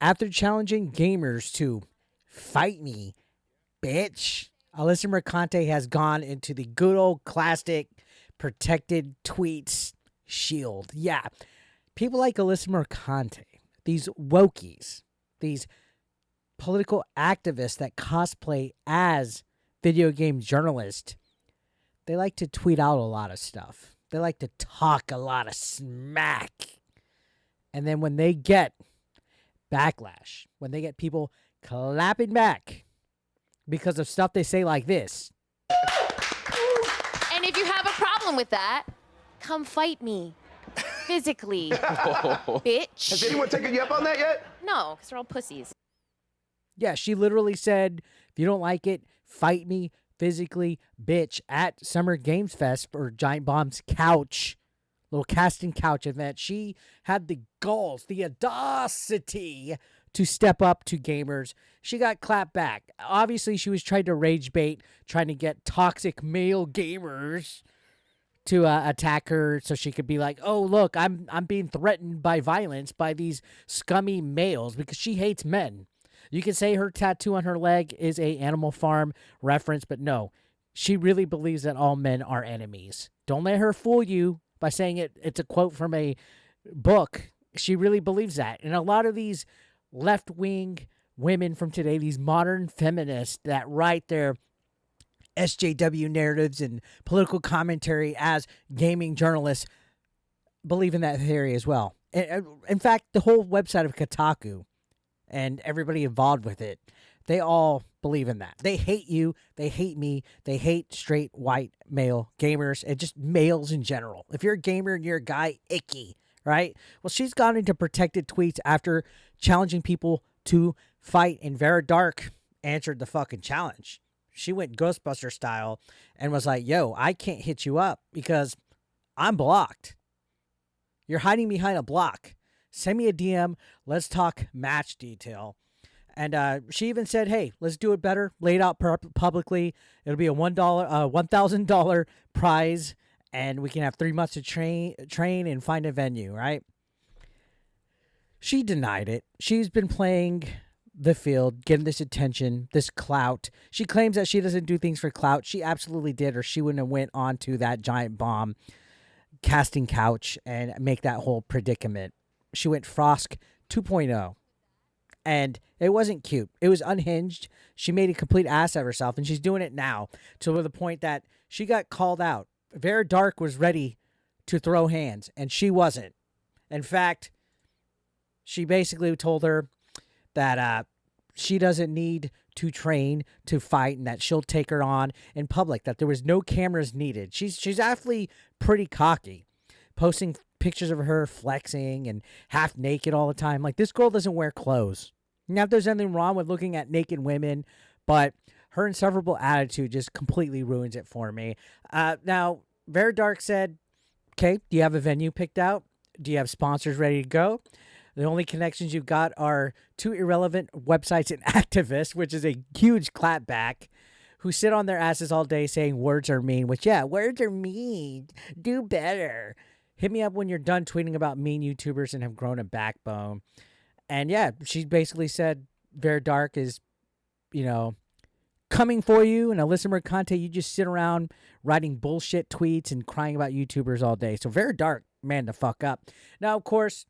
After challenging gamers to fight me, bitch, Alyssa Mercante has gone into the good old classic protected tweets shield. Yeah, people like Alyssa Mercante, these wokies, these political activists that cosplay as video game journalists, they like to tweet out a lot of stuff. They like to talk a lot of smack. And then when they get backlash, when they get people clapping back because of stuff they say like this. And if you have a problem with that, come fight me. Physically. Bitch. Has anyone taken you up on that yet? No, because they're all pussies. Yeah, she literally said, if you don't like it, fight me physically, bitch, at Summer Games Fest for Giant Bomb's couch, little casting couch event. She had the balls, the audacity to step up to gamers. She got clapped back. Obviously, she was trying to rage bait, trying to get toxic male gamers to attack her so she could be like, oh, look, I'm being threatened by violence by these scummy males because she hates men. You can say her tattoo on her leg is a Animal Farm reference, but no, she really believes that all men are enemies. Don't let her fool you by saying it's a quote from a book. She really believes that. And a lot of these left-wing women from today, these modern feminists that write their SJW narratives and political commentary as gaming journalists, believe in that theory as well. In fact, the whole website of Kotaku and everybody involved with it, they all believe in that. They hate you. They hate me. They hate straight white male gamers and just males in general. If you're a gamer and you're a guy, icky, right? Well, she's gone into protected tweets after challenging people to fight, and Vara Dark answered the fucking challenge. She went Ghostbuster style and was like, yo, I can't hit you up because I'm blocked. You're hiding behind a block. Send me a DM. Let's talk match detail. And she even said, hey, let's do it better. Laid out publicly. It'll be a $1,000 prize, and we can have 3 months to train and find a venue, right? She denied it. She's been playing the field, getting this attention, this clout. She claims that she doesn't do things for clout. She absolutely did, or she wouldn't have went on to that Giant Bomb casting couch and make that whole predicament. She went Frosk 2.0. And it wasn't cute. It was unhinged. She made a complete ass of herself, and she's doing it now to the point that she got called out. Vara Dark was ready to throw hands, and she wasn't. In fact, she basically told her that she doesn't need to train to fight and that she'll take her on in public, that there was no cameras needed. She's actually pretty cocky, posting pictures of her flexing and half naked all the time. Like, this girl doesn't wear clothes. Now, if there's anything wrong with looking at naked women, but her insufferable attitude just completely ruins it for me. Now, Vara Dark said, okay, do you have a venue picked out? Do you have sponsors ready to go? The only connections you've got are 2 irrelevant websites and activists, which is a huge clapback, who sit on their asses all day saying words are mean, which, yeah, words are mean. Do better. Hit me up when you're done tweeting about mean YouTubers and have grown a backbone. And yeah, she basically said Vara Dark is, coming for you. And Alyssa Mercante, you just sit around writing bullshit tweets and crying about YouTubers all day. So Vara Dark, man, the fuck up. Now, of course,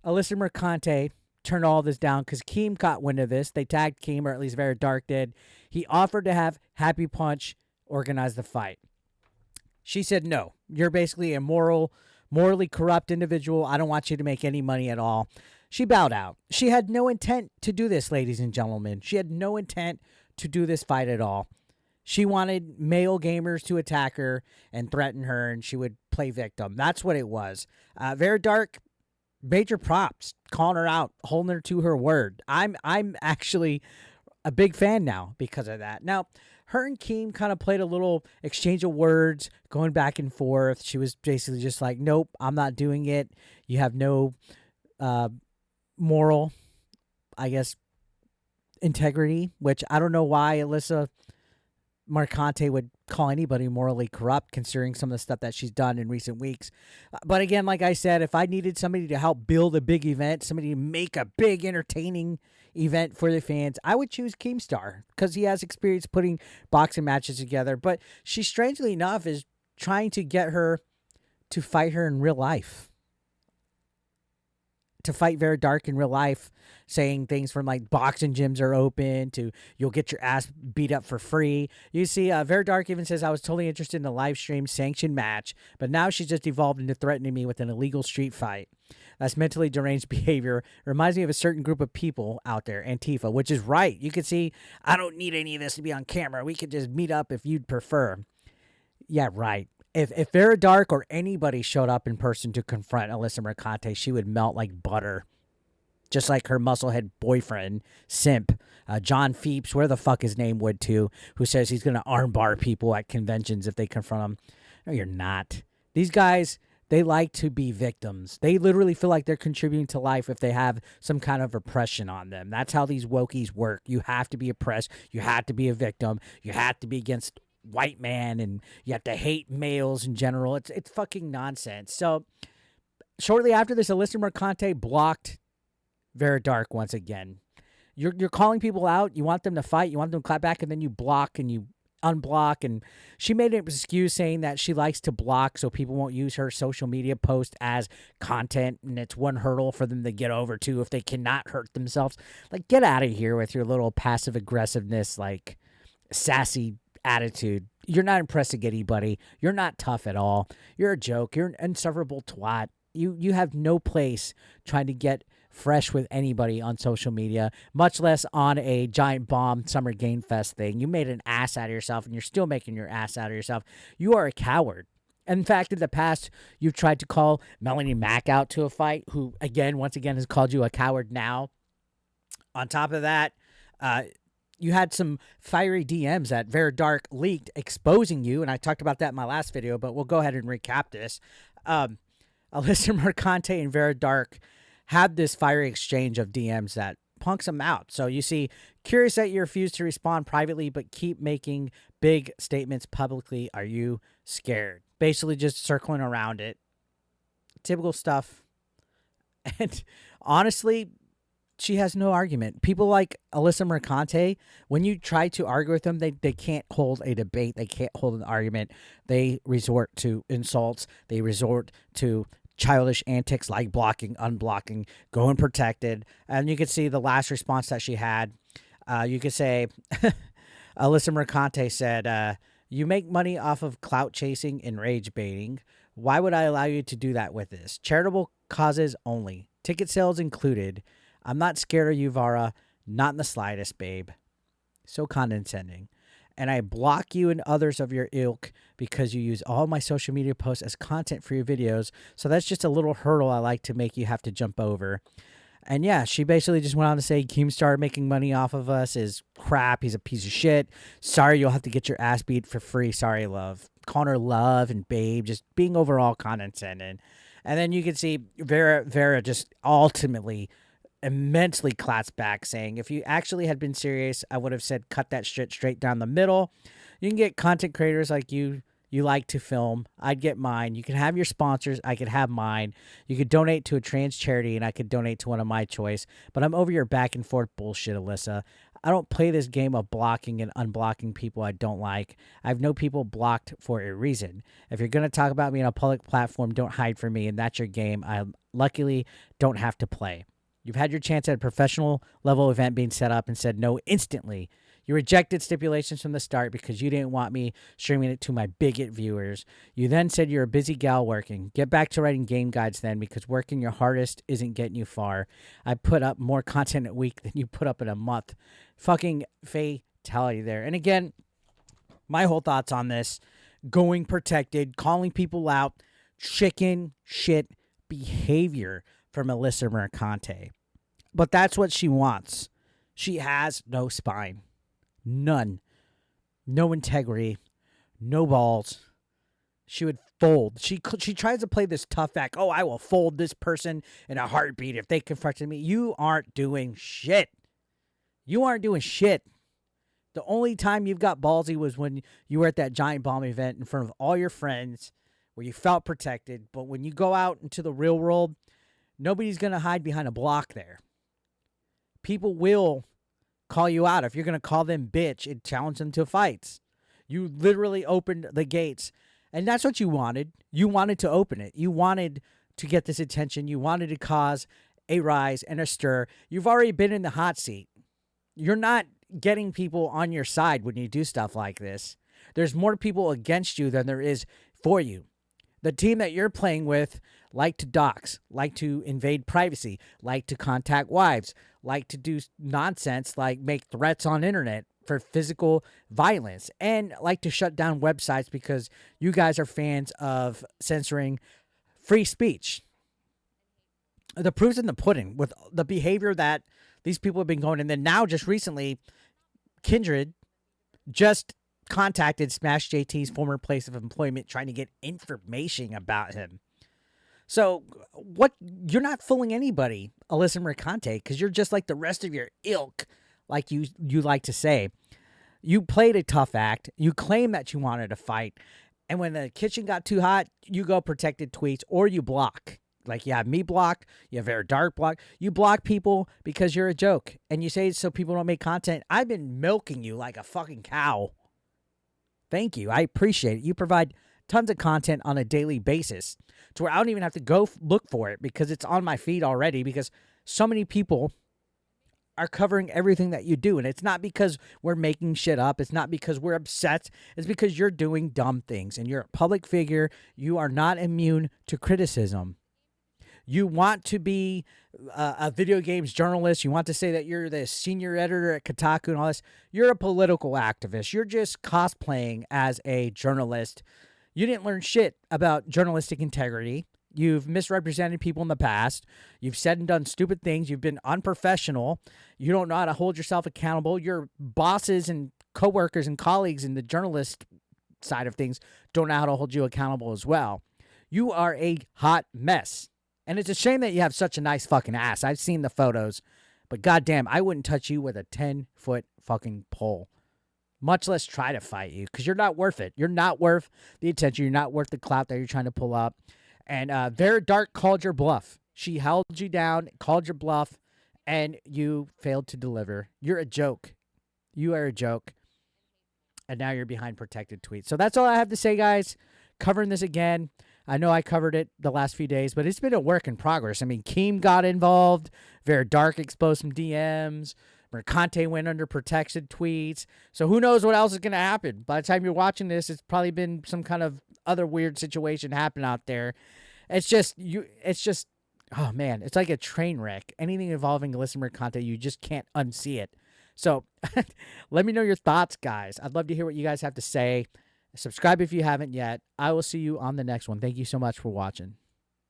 Alyssa Mercante turned all this down because Keem got wind of this. They tagged Keem, or at least Vara Dark did. He offered to have Happy Punch organize the fight. She said, no, you're basically a morally corrupt individual. I don't want you to make any money at all. She bowed out. She had no intent to do this, ladies and gentlemen. She had no intent to do this fight at all. She wanted male gamers to attack her and threaten her, and she would play victim. That's what it was. Vara Dark, major props, calling her out, holding her to her word. I'm actually a big fan now because of that. Now, her and Keem kind of played a little exchange of words, going back and forth. She was basically just like, nope, I'm not doing it. You have no moral, I guess, integrity, which I don't know why Alyssa Mercante would call anybody morally corrupt, considering some of the stuff that she's done in recent weeks. But again, like I said, if I needed somebody to help build a big event, somebody to make a big, entertaining event for the fans, I would choose Keemstar because he has experience putting boxing matches together. But she, strangely enough, is trying to get her to fight her in real life. To fight Vara Dark in real life, saying things from like boxing gyms are open to you'll get your ass beat up for free. You see, Vara Dark even says, I was totally interested in a live stream sanctioned match, but now she's just evolved into threatening me with an illegal street fight. That's mentally deranged behavior. Reminds me of a certain group of people out there, Antifa, which is right. You could see, I don't need any of this to be on camera. We could just meet up if you'd prefer. Yeah, right. If Vara Dark or anybody showed up in person to confront Alyssa Mercante, she would melt like butter. Just like her musclehead boyfriend, simp, John Feeps, where the fuck his name would too, who says he's going to armbar people at conventions if they confront him. No, you're not. These guys, they like to be victims. They literally feel like they're contributing to life if they have some kind of oppression on them. That's how these wokies work. You have to be oppressed. You have to be a victim. You have to be against white man, and you have to hate males in general. It's fucking nonsense. So shortly after this, Alyssa Mercante blocked Vara Dark once again. You're calling people out. You want them to fight. You want them to clap back, and then you block and you unblock. And she made an excuse saying that she likes to block so people won't use her social media post as content, and it's one hurdle for them to get over to if they cannot hurt themselves. Like, get out of here with your little passive aggressiveness, like sassy attitude. You're not impressing anybody. You're not tough at all. You're a joke. You're an insufferable twat. You have no place trying to get fresh with anybody on social media, much less on a Giant Bomb Summer Game Fest thing. You made an ass out of yourself, and you're still making your ass out of yourself. You are a coward. In fact, in the past, you've tried to call Melanie Mack out to a fight, who, once again, has called you a coward now. On top of that, you had some fiery DMs that Vara Dark leaked exposing you, and I talked about that in my last video, but we'll go ahead and recap this. Alyssa Mercante and Vara Dark had this fiery exchange of DMs that punks them out. So you see, curious that you refuse to respond privately, but keep making big statements publicly. Are you scared? Basically just circling around it. Typical stuff. And honestly, she has no argument. People like Alyssa Mercante, when you try to argue with them, they can't hold a debate. They can't hold an argument. They resort to insults. They resort to childish antics like blocking, unblocking, going protected. And you can see the last response that she had. You could say, Alyssa Mercante said, you make money off of clout chasing and rage baiting. Why would I allow you to do that with this? Charitable causes only. Ticket sales included. I'm not scared of you, Vara. Not in the slightest, babe. So condescending. And I block you and others of your ilk because you use all my social media posts as content for your videos. So that's just a little hurdle I like to make you have to jump over. And yeah, she basically just went on to say Keemstar making money off of us is crap. He's a piece of shit. Sorry, you'll have to get your ass beat for free. Sorry, love. Calling her love and babe, just being overall condescending. And then you can see Vara just ultimately immensely claps back, saying, if you actually had been serious, I would have said cut that shit straight down the middle. You can get content creators like you like to film. I'd get mine. You can have your sponsors. I could have mine. You could donate to a trans charity, and I could donate to one of my choice. But I'm over your back and forth bullshit, Alyssa. I don't play this game of blocking and unblocking people I don't like. I have no people blocked for a reason. If you're going to talk about me on a public platform, don't hide from me, and that's your game. I luckily don't have to play. You've had your chance at a professional level event being set up and said no instantly. You rejected stipulations from the start because you didn't want me streaming it to my bigot viewers. You then said you're a busy gal working. Get back to writing game guides then, because working your hardest isn't getting you far. I put up more content a week than you put up in a month. Fucking fatality there. And again, my whole thoughts on this, going protected, calling people out, chicken shit behavior from Alyssa Mercante. But that's what she wants. She has no spine. None. No integrity. No balls. She would fold. She tries to play this tough act. Oh, I will fold this person in a heartbeat if they confronted me. You aren't doing shit. You aren't doing shit. The only time you've got ballsy was when you were at that giant bomb event in front of all your friends where you felt protected. But when you go out into the real world, nobody's going to hide behind a block there. People will call you out. If you're going to call them bitch and challenge them to fights, you literally opened the gates. And that's what you wanted. You wanted to open it. You wanted to get this attention. You wanted to cause a rise and a stir. You've already been in the hot seat. You're not getting people on your side when you do stuff like this. There's more people against you than there is for you. The team that you're playing with like to dox, like to invade privacy, like to contact wives, like to do nonsense like make threats on internet for physical violence, and like to shut down websites because you guys are fans of censoring free speech. The proof's in the pudding with the behavior that these people have been going. And then now, just recently, Kindred just contacted Smash JT's former place of employment trying to get information about him. So what? You're not fooling anybody, Alyssa Mercante, because you're just like the rest of your ilk, like you like to say. You played a tough act. You claim that you wanted to fight. And when the kitchen got too hot, you go protected tweets or you block. Like you have me blocked, you have Vara Dark blocked. You block people because you're a joke. And you say it so people don't make content. I've been milking you like a fucking cow. Thank you. I appreciate it. You provide tons of content on a daily basis to where I don't even have to go look for it because it's on my feed already, because so many people are covering everything that you do. And it's not because we're making shit up. It's not because we're upset. It's because you're doing dumb things and you're a public figure. You are not immune to criticism. You want to be a video games journalist. You want to say that you're the senior editor at Kotaku and all this. You're a political activist. You're just cosplaying as a journalist. You didn't learn shit about journalistic integrity. You've misrepresented people in the past. You've said and done stupid things. You've been unprofessional. You don't know how to hold yourself accountable. Your bosses and coworkers and colleagues in the journalist side of things don't know how to hold you accountable as well. You are a hot mess. And it's a shame that you have such a nice fucking ass. I've seen the photos. But goddamn, I wouldn't touch you with a 10-foot fucking pole. Much less try to fight you, because you're not worth it. You're not worth the attention. You're not worth the clout that you're trying to pull up. And Vara Dark called your bluff. She held you down, called your bluff, and you failed to deliver. You're a joke. You are a joke. And now you're behind protected tweets. So that's all I have to say, guys. Covering this again. I know I covered it the last few days, but it's been a work in progress. I mean, Keem got involved. Vara Dark exposed some DMs. Mercante went under protected tweets. So who knows what else is going to happen. By the time you're watching this, it's probably been some kind of other weird situation happening out there. It's just, oh man, it's like a train wreck. Anything involving Alyssa Mercante, you just can't unsee it. So let me know your thoughts, guys. I'd love to hear what you guys have to say. Subscribe if you haven't yet. I will see you on the next one. Thank you so much for watching.